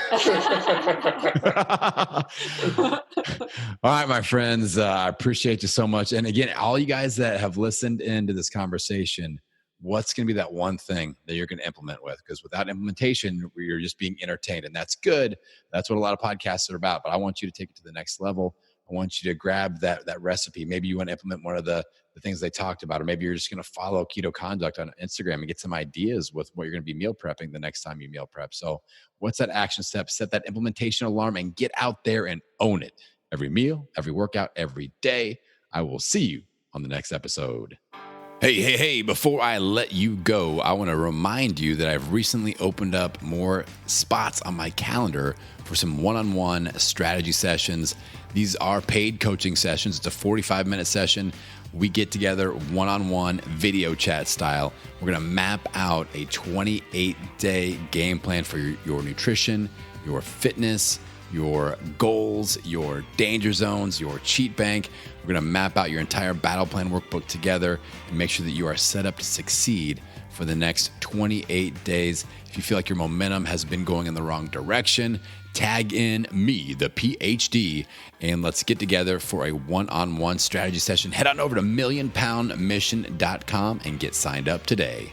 all right, my friends. I appreciate you so much. And again, all you guys that have listened into this conversation, what's going to be that one thing that you're going to implement with? Because without implementation, you're just being entertained, and that's good. That's what a lot of podcasts are about. But I want you to take it to the next level. I want you to grab that recipe. Maybe you want to implement one of the things they talked about, or maybe you're just going to follow Keto Conduct on Instagram and get some ideas with what you're going to be meal prepping the next time you meal prep. So what's that action step? Set that implementation alarm and get out there and own it. Every meal, every workout, every day. I will see you on the next episode. Hey, before I let you go, I want to remind you that I've recently opened up more spots on my calendar for some one-on-one strategy sessions. These are paid coaching sessions. It's a 45-minute session. We get together one-on-one video chat style. We're going to map out a 28-day game plan for your nutrition, your fitness, your goals, your danger zones, your cheat bank. We're going to map out your entire battle plan workbook together and make sure that you are set up to succeed for the next 28 days. If you feel like your momentum has been going in the wrong direction, tag in me, the PhD, and let's get together for a one-on-one strategy session. Head on over to millionpoundmission.com and get signed up today.